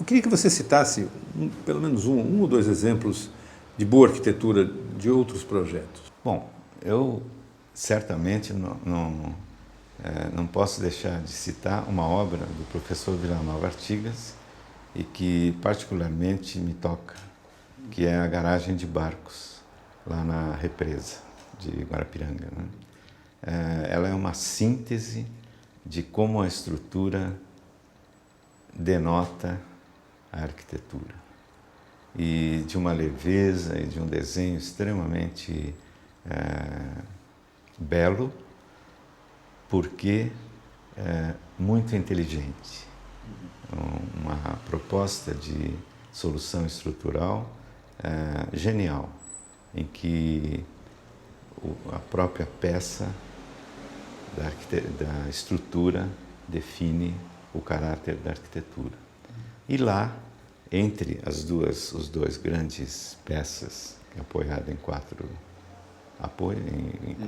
Eu queria que você citasse pelo menos um ou dois exemplos de boa arquitetura de outros projetos. Bom, eu certamente não posso deixar de citar uma obra do professor Villanova Artigas e que particularmente me toca, que é a garagem de barcos, lá na represa de Guarapiranga, né? Ela é uma síntese de como a estrutura denota a arquitetura e de uma leveza e de um desenho extremamente belo, porque muito inteligente. Uma proposta de solução estrutural genial, em que a própria peça da estrutura define o caráter da arquitetura. E lá, entre os dois grandes peças, apoiada em com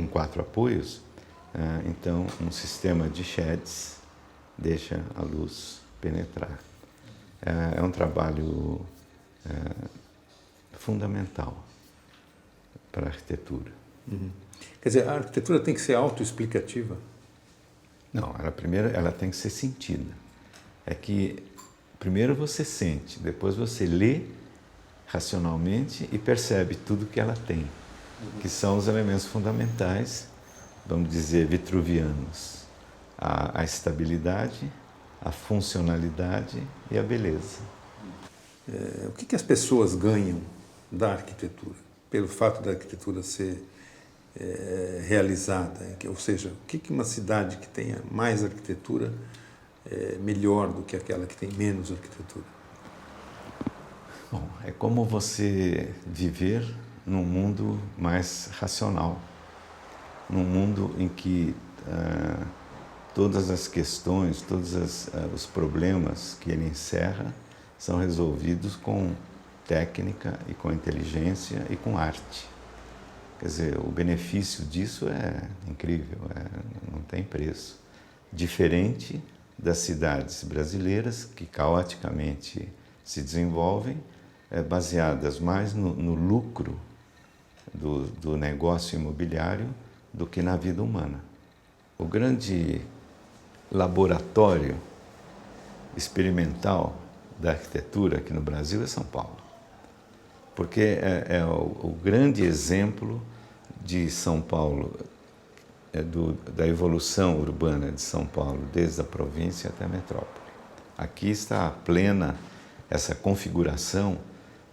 quatro apoios, então um sistema de sheds deixa a luz penetrar. É um trabalho fundamental para a arquitetura. Uhum. Quer dizer, a arquitetura tem que ser autoexplicativa? Não, primeiro ela tem que ser sentida. É que primeiro você sente, depois você lê racionalmente e percebe tudo que ela tem, que são os elementos fundamentais, vamos dizer, vitruvianos. A estabilidade, a funcionalidade e a beleza. O que as pessoas ganham da arquitetura, pelo fato da arquitetura ser realizada? Ou seja, o que uma cidade que tenha mais arquitetura é melhor do que aquela que tem menos arquitetura? Bom, é como você viver num mundo mais racional, num mundo em que todas as questões, todos os problemas que ele encerra são resolvidos com técnica e com inteligência e com arte. Quer dizer, o benefício disso é incrível, não tem preço. Diferente das cidades brasileiras que caoticamente se desenvolvem, baseadas mais no lucro do negócio imobiliário do que na vida humana. O grande laboratório experimental da arquitetura aqui no Brasil é São Paulo, porque é o grande exemplo de São Paulo, da evolução urbana de São Paulo, desde a província até a metrópole. Aqui está plena essa configuração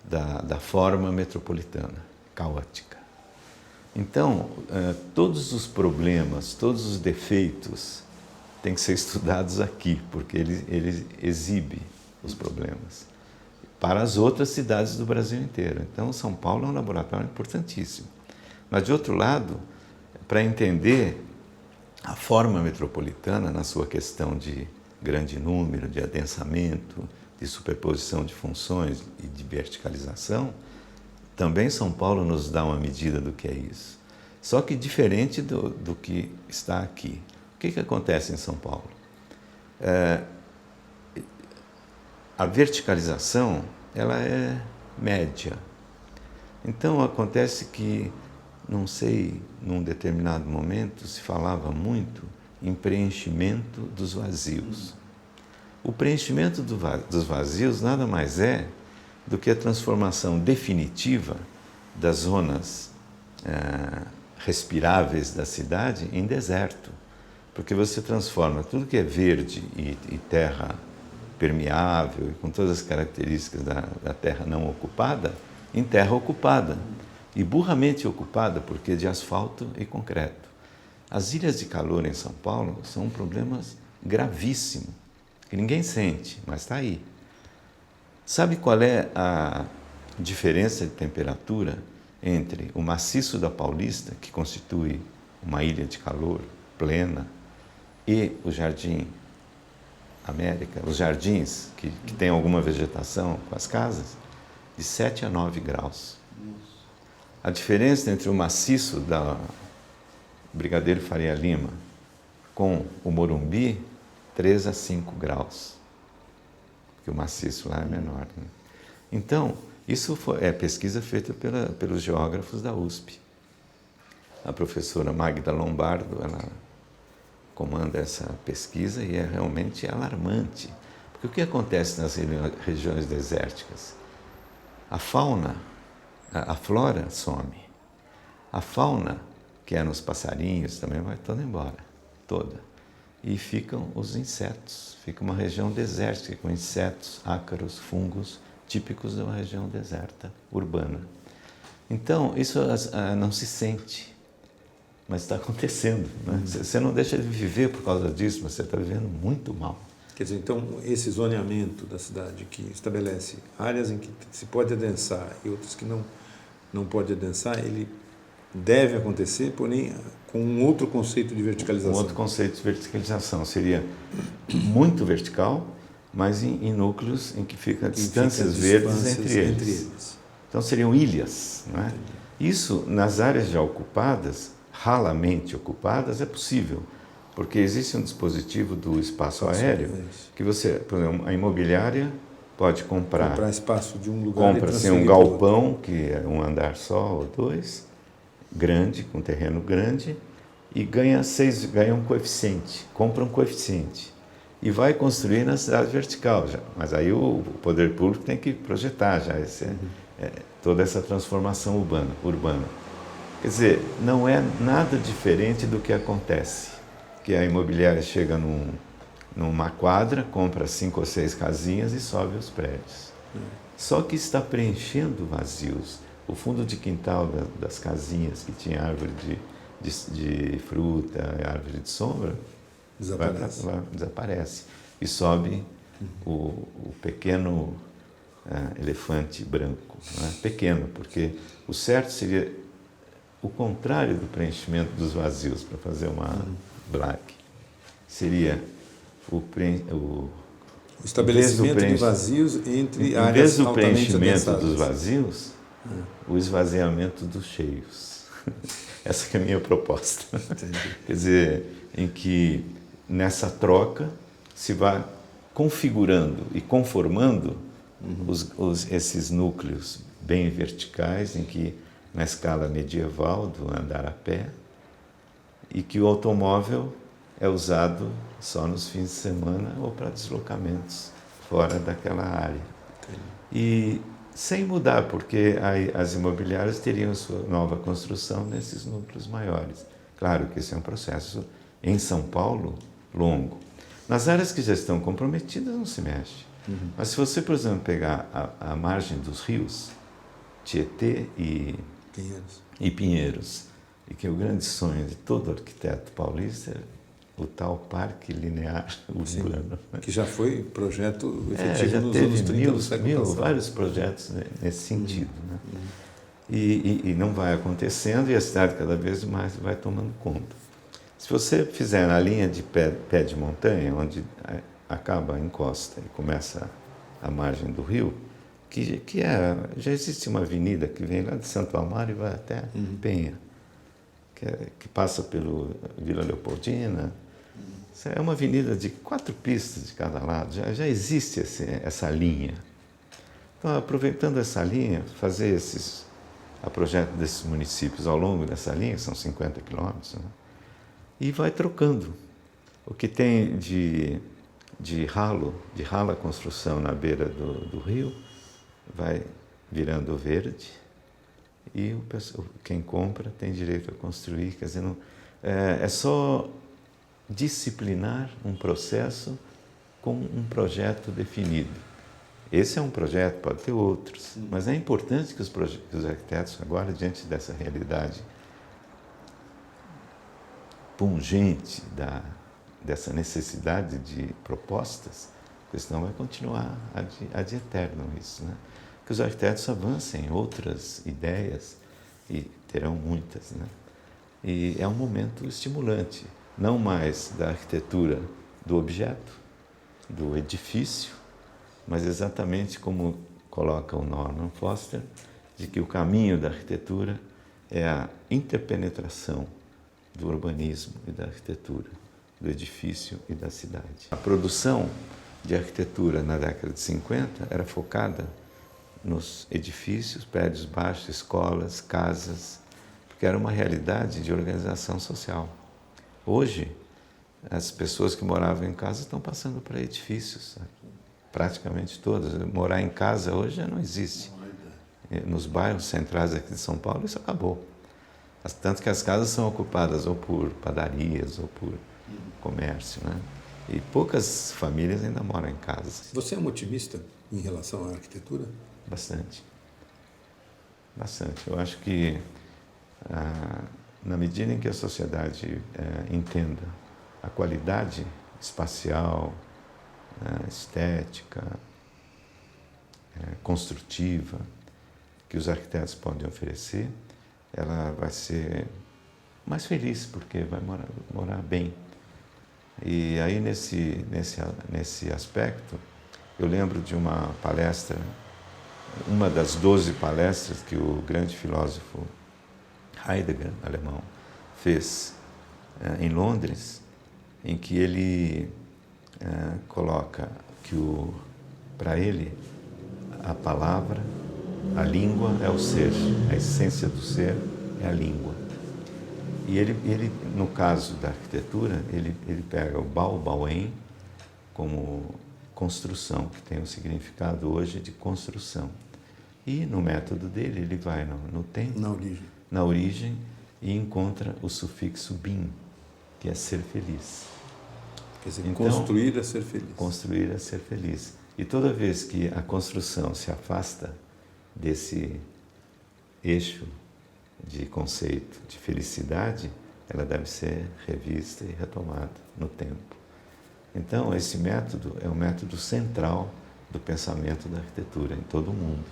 da forma metropolitana, caótica. Então, todos os problemas, todos os defeitos têm que ser estudados aqui, porque ele exibe os problemas para as outras cidades do Brasil inteiro. Então, São Paulo é um laboratório importantíssimo. Mas, de outro lado, para entender a forma metropolitana na sua questão de grande número, de adensamento, de superposição de funções e de verticalização, também São Paulo nos dá uma medida do que é isso. Só que diferente do que está aqui. O que acontece em São Paulo? A verticalização, ela é média. Então, acontece que, não sei, num determinado momento, se falava muito em preenchimento dos vazios. O preenchimento dos vazios nada mais é do que a transformação definitiva das zonas respiráveis da cidade em deserto. Porque você transforma tudo que é verde e terra permeável e com todas as características da terra não ocupada em terra ocupada. E burramente ocupada porque é de asfalto e concreto. As ilhas de calor em São Paulo são um problema gravíssimo, que ninguém sente, mas está aí. Sabe qual é a diferença de temperatura entre o maciço da Paulista, que constitui uma ilha de calor plena, e o Jardim América, os jardins que têm alguma vegetação com as casas, de 7 a 9 graus. A diferença entre o maciço da Brigadeiro Faria Lima com o Morumbi, 3 a 5 graus. porque o maciço lá é menor. Né? Então, isso é pesquisa feita pelos geógrafos da USP. A professora Magda Lombardo, ela comanda essa pesquisa e é realmente alarmante. Porque o que acontece nas regiões desérticas? A fauna, a flora some. A fauna, que é nos passarinhos, também vai toda embora, toda. E ficam os insetos. Fica uma região desértica com insetos, ácaros, fungos, típicos de uma região deserta, urbana. Então, isso não se sente, mas está acontecendo. Né? Você não deixa de viver por causa disso, mas você está vivendo muito mal. Quer dizer, então, esse zoneamento da cidade que estabelece áreas em que se pode adensar e outras que não pode adensar, ele deve acontecer, porém, com um outro conceito de verticalização. Um outro conceito de verticalização seria muito vertical, mas em núcleos em que ficam distâncias verdes entre eles. Então seriam ilhas. Não é? Isso, nas áreas já ocupadas, ralamente ocupadas, é possível, porque existe um dispositivo do espaço aéreo que você, por exemplo, a imobiliária pode comprar espaço de um lugar compra-se um galpão, que é um andar só ou dois, grande, com terreno grande, e ganha um coeficiente, compra um coeficiente. E vai construir na cidade vertical já. Mas aí o poder público tem que projetar já toda essa transformação urbana. Quer dizer, não é nada diferente do que acontece. Que a imobiliária chega numa quadra, compra 5 ou 6 casinhas e sobe os prédios. Só que está preenchendo vazios. O fundo de quintal das casinhas, que tinha árvore de fruta, árvore de sombra, desaparece. E sobe o pequeno elefante branco. Não é? Pequeno, porque o certo seria o contrário do preenchimento dos vazios, para fazer uma black. Seria o estabelecimento de vazios entre áreas altamente adensadas. Em vez do preenchimento dos vazios, o esvaziamento dos cheios. Essa que é a minha proposta. Entendi. Quer dizer, em que nessa troca se vai configurando e conformando esses núcleos bem verticais, em que na escala medieval do andar a pé, e que o automóvel é usado só nos fins de semana ou para deslocamentos fora daquela área. E sem mudar, porque as imobiliárias teriam sua nova construção nesses núcleos maiores. Claro que esse é um processo, em São Paulo, longo. Nas áreas que já estão comprometidas, não se mexe. Mas se você, por exemplo, pegar a margem dos rios, Tietê e Pinheiros, e que é o grande sonho de todo arquiteto paulista, o tal Parque Linear Urbano. Que já foi projeto efetivo nos anos 30 do século passado. Vários projetos nesse sentido. Né? E não vai acontecendo, e a cidade cada vez mais vai tomando conta. Se você fizer na linha de pé de montanha, onde acaba a encosta e começa a margem do rio, já existe uma avenida que vem lá de Santo Amaro e vai até Penha, que passa pelo Vila Leopoldina. É uma avenida de 4 pistas de cada lado, já existe essa linha. Então, aproveitando essa linha, fazer a projeto desses municípios ao longo dessa linha, que são 50 quilômetros, né? E vai trocando. O que tem de rala construção na beira do rio, vai virando verde, e quem compra tem direito a construir. Quer dizer, é só disciplinar um processo com um projeto definido. Esse é um projeto, pode ter outros, mas é importante que os arquitetos agora, diante dessa realidade pungente dessa necessidade de propostas, porque senão vai continuar ad eterno isso, né? Que os arquitetos avancem em outras ideias, e terão muitas, né? E é um momento estimulante, não mais da arquitetura do objeto, do edifício, mas exatamente como coloca o Norman Foster, de que o caminho da arquitetura é a interpenetração do urbanismo e da arquitetura, do edifício e da cidade. A produção de arquitetura na década de 50 era focada nos edifícios, prédios baixos, escolas, casas, porque era uma realidade de organização social. Hoje, as pessoas que moravam em casa estão passando para edifícios, praticamente todas. Morar em casa hoje já não existe. Nos bairros centrais aqui de São Paulo, isso acabou. Tanto que as casas são ocupadas ou por padarias ou por comércio, né? E poucas famílias ainda moram em casa. Você é um otimista em relação à arquitetura? Bastante. Bastante. Eu acho que, na medida em que a sociedade entenda a qualidade espacial, estética, construtiva, que os arquitetos podem oferecer, ela vai ser mais feliz, porque vai morar bem. E aí, nesse aspecto, eu lembro de uma palestra, uma das 12 palestras que o grande filósofo Heidegger, alemão, fez em Londres, em que ele coloca que, para ele, a palavra, a língua é o ser, a essência do ser é a língua. E ele no caso da arquitetura, ele pega o Baubauen como construção, que tem o significado hoje de construção. E no método dele, ele vai no tempo, na origem, e encontra o sufixo bin, que é ser feliz. Quer dizer, então, construir é ser feliz. Construir é ser feliz. E toda vez que a construção se afasta desse eixo de conceito de felicidade, ela deve ser revista e retomada no tempo. Então, esse método é o método central do pensamento da arquitetura em todo o mundo.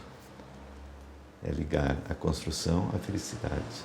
É ligar a construção à felicidade.